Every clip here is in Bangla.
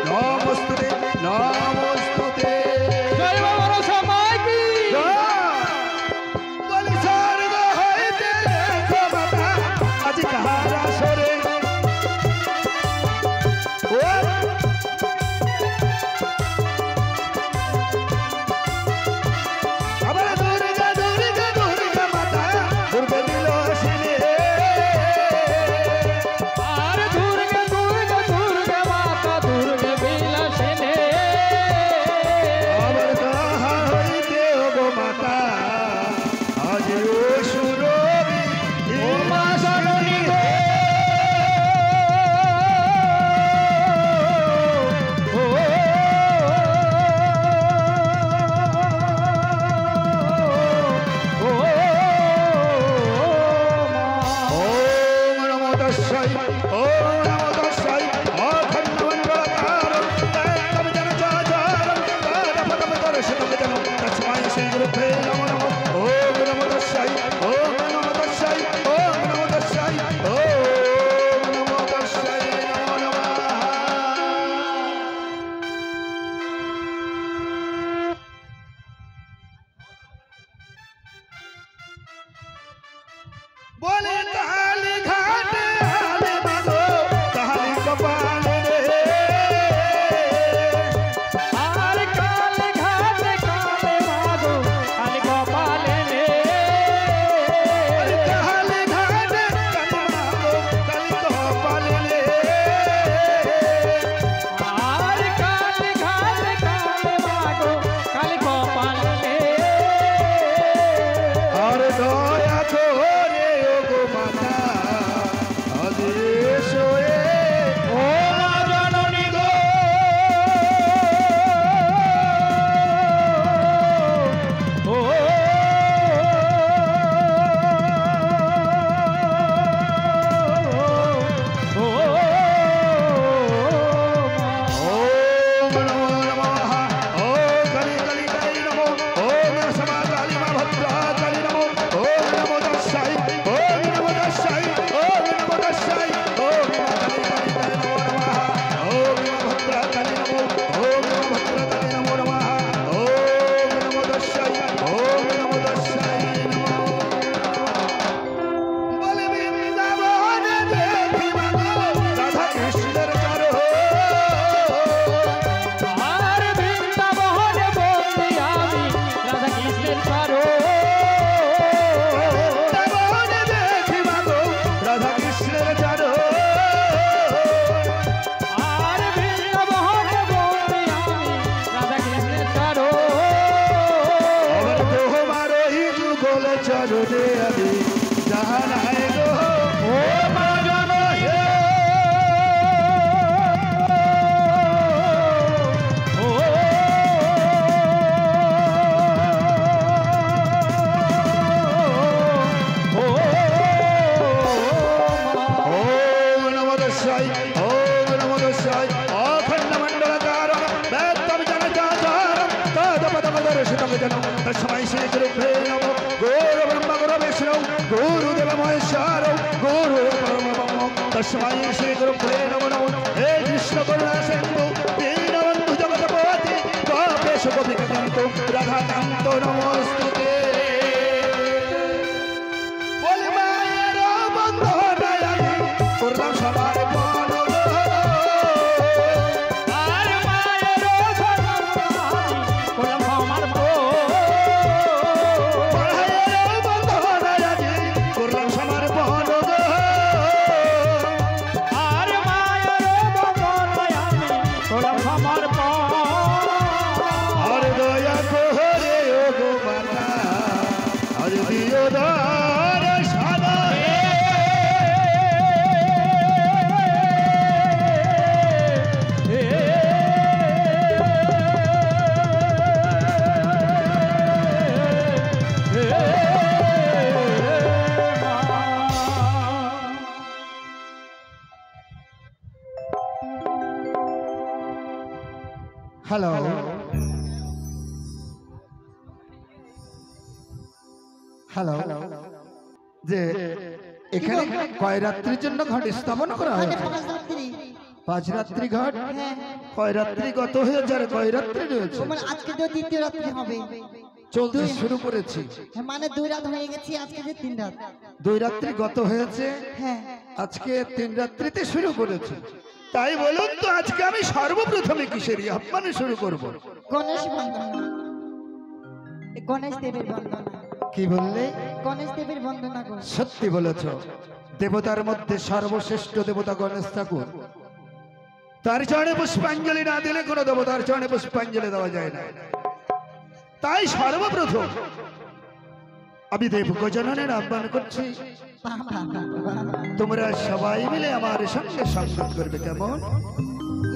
নমস্তুতে নমস্তুতে জয় বাবার সবাই কি বলি স্বর্গ হইতে মাতা আজ কাহার আসরে আবার দুর্গা দুর্গা দুর্গা মাতা দুর্গা বিলসিনী আর দুর্গা দুর্গা দুর্গা মাতা দুর্গা বিলাসিনী আবার কাহা হইতে গো মাতা আজ অসুরবি ও মা জননী গো ও ওম নমো তস্যৈ ওম নমো তস্যৈ অখণ্ডমণ্ডলকারং তত্ত্বম জনচরাচরং তদপদম দর্শনং জনং তস্मै শ্রী গুরুভ্যো নমো নমঃ ওম নমো তস্যৈ ওম নমো তস্যৈ ওম নমো তস্যৈ ওম নমো তস্যৈ নমো নমঃ बोले काली घाट हाले माधो काली कपाल रे আর কালে ঘাটে কালে মাগো কালী গোপালে রে काली घाट काली माधो काली कपाल रे আর কালে ঘাটে কালে মাগো কালী গোপালে রে और दया करे ओ गो माता आदेश होए ও মা জননী গো ও ও ओम नमो नमः ओम कली कली कली नमो ओम समा काली मा भद्रा काली नमो ओम नमो तस्यै ओम नमो तस्यै ओम नमो तस्यै ओम कली कली कली नमो नमः ओम मा भद्रा काली नमो ओम नमो भद्रा काली नमो नमः ओम नमो तस्यै ओम नमो तस्यै नमो बोले वृंदावन देखी मागो राधा कृष्णर चारो আর বৃন্দাবনে বন্দি আমি রাধা কৃষ্ণের চারো বৃন্দাবনে দেখি মাগো রাধা কৃষ্ণের চারো আর বৃন্দাবনে বন্দি আমি রাধা কৃষ্ণের চারো আমার তোমার ওই যুগল চরণে আমি জানাই গো ও মা জননী ও ও ওম নমো তস্যৈ ওম নমো তস্যৈ অখণ্ডমণ্ডলকারং বেত্তম জনচরাচরং তদপদম দর্শনং জনং তস্मै শ্রী গুরুভ্যো নমঃ গুরু ব্রহ্মা গুরু বিষ্ণু গুরুদেব মহেশ্বর গুরু পরমব্রহ্ম তস্मै শ্রী গুরুভ্যো নমো নমঃ হে কৃষ্ণ করুণা সিন্ধু দীনবন্ধু জগৎপতি গোপেশ গোপিকান্ত রাধাকান্ত নমস্তুতে বলি মায়ের বন্ধনায় আমি করলাম সবার মন গো। আর মায়ের করলাম আমার মায়ের বন্ধনায় আমি করলাম সবার মন গো। আর মায়ের বন্ধনায় আমি করলাম আমার আর দয়া করে ও গো মাতা আজ দিও দ্বার সাদা হ্যালো হ্যালো যে এখানে কয় রাত্রির জন্য ঘট স্থাপন করা হয়েছে? 5 রাত্রি ঘাট হ্যাঁ কয় রাত্রি গত হয়েছে আর কয় রাত্রি রয়েছে? মানে আজকে তো 3 রাত্রি হবে। চলতে শুরু করেছি। হ্যাঁ মানে 2 রাত হয়ে গেছে, আজকে যে 3 রাত। 2 রাত্রি গত হয়েছে, হ্যাঁ আজকে 3 রাত্রিতে শুরু করেছি। তাই বলুন তো আজকে আমি সর্বপ্রথমে কিসের আহ্বানে শুরু করব? গণেশ বন্দনা, গণেশ দেবের বন্দনা। কি বললে? গণেশ দেবের বন্দনা করো। সত্যি বলেছ। দেবতার মধ্যে সর্বশ্রেষ্ঠ দেবতা গণেশ ঠাকুর। তার চরণে পুষ্পাঞ্জলি না দিলে কোনো দেবতার চরণে পুষ্পাঞ্জলি দেওয়া যায় না। তাই সর্বপ্রথম আমি দেব গজাননের আহ্বান করছি, তোমরা সবাই মিলে আমার সঙ্গে সংযোগ করবে। কেমন?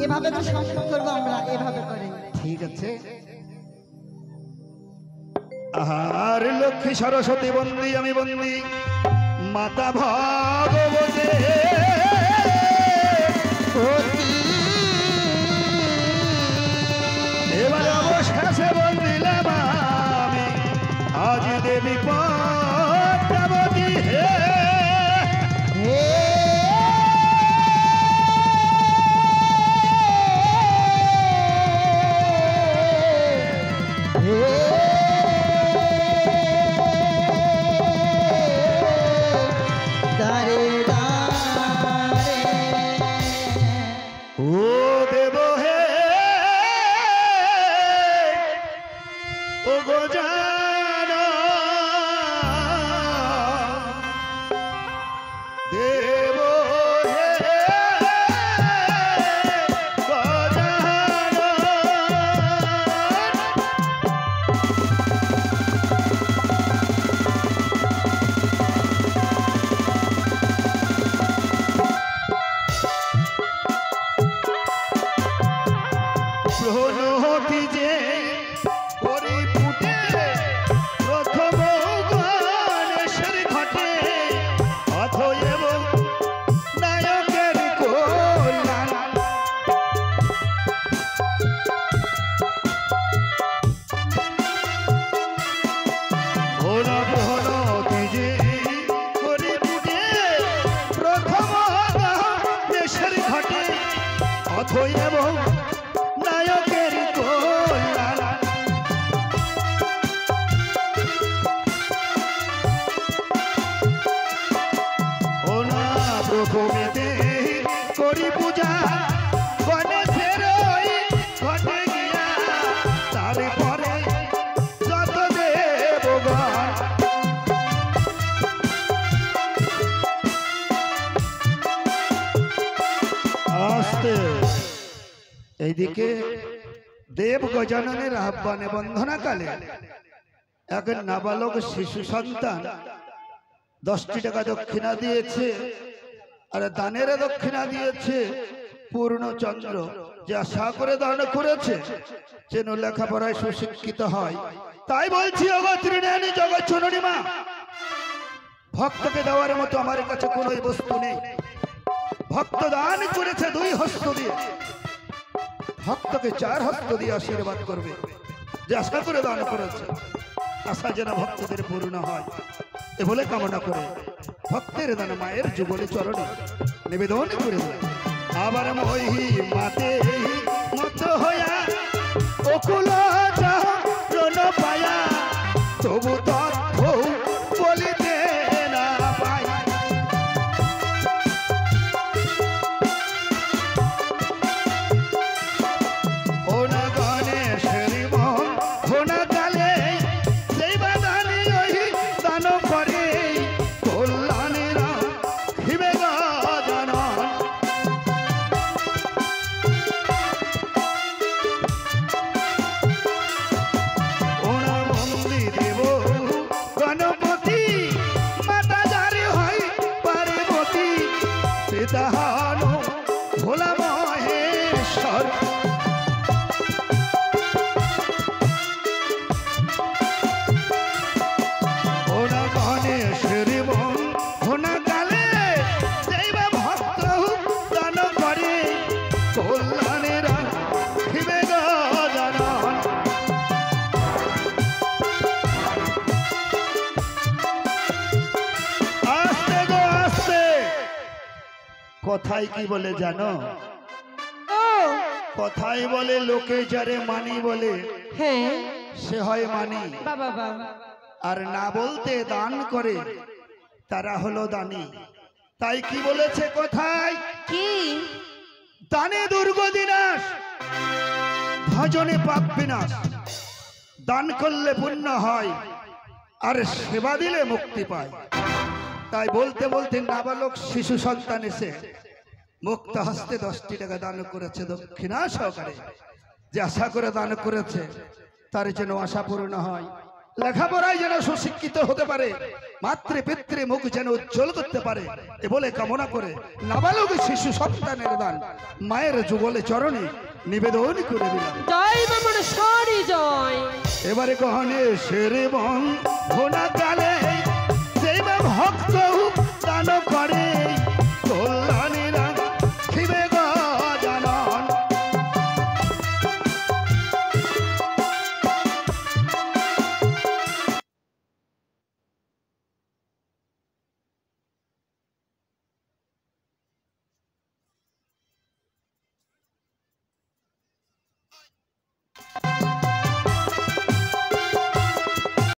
এভাবে তো সংযোগ করবো আমরা, এভাবে করে। ঠিক আছে। আর লক্ষ্মী সরস্বতী বন্দি আমি বন্দি মাতা ভগবতী এবার অবশেষে বন্দিলাম আমি আজ দেবী পদ্মাবতী হে এইদিকে দেব গজাননের আহ্বানে বন্ধনাকালে এক নাবালক শিশু সন্তান 10টি টাকা দক্ষিণা দিয়েছে, আর দানের দক্ষিণা দিয়েছে পূর্ণচন্দ্র, যে আশা করে দান করেছে যেন লেখাপড়ায় সুশিক্ষিত হয়। তাই বলছি অগত্রিণী জগৎজননী মা, ভক্তকে দেওয়ার মতো আমার কাছে কোনো বস্তু নেই। ভক্ত দান করেছে 2 হস্ত দিয়ে, ভক্তকে 4 হস্ত দিয়ে আশীর্বাদ করবে। যে আশা করে দান করেছে, আশা যেন ভক্তদের পূর্ণ হয় এ বলে কামনা করে ভক্তের দান মায়ের যুগলে চরণে নিবেদন করে দেয়। আবার মহি মাতে মত হইয়া অকুল চরণ পায়া তবু তথ্য বলিতে না পাই। কথায় কি বলে জানো? কথাই বলে লোকে যারে মানি বলে হ্যাঁ সে হয় মানি, বাবা বাবা আর না বলতে দান করে তারা হলো দানি। তাই কি বলেছে কোথায়? কি দানে দুর্গ বিনাশ, ভজনে পাপ বিনাশ। দান করলে পুণ্য হয়, আর সেবা দিলে মুক্তি পায়। তাই বলতে বলতে নাবালক শিশু সন্তান এসে মুক্ত হস্তে 10টি টাকা দান করেছে দক্ষিণা সহকারে। যে আশা করে দান করেছে তার যেন আশা পূর্ণ হয়, লেখাপড়ায় যেন সুশিক্ষিত হতে পারে, মাতৃ পিতৃ মুখ যেন উজ্জ্বল করতে পারে, এ বলে কামনা করে নাবালক শিশু সন্তানের দান মায়ের যুগলে চরণে নিবেদন করে দিলাম। জয় বামনেশ্বরী জয়। এবারে কহনে সেরে বন ভোনা কালে সেই ভক্ত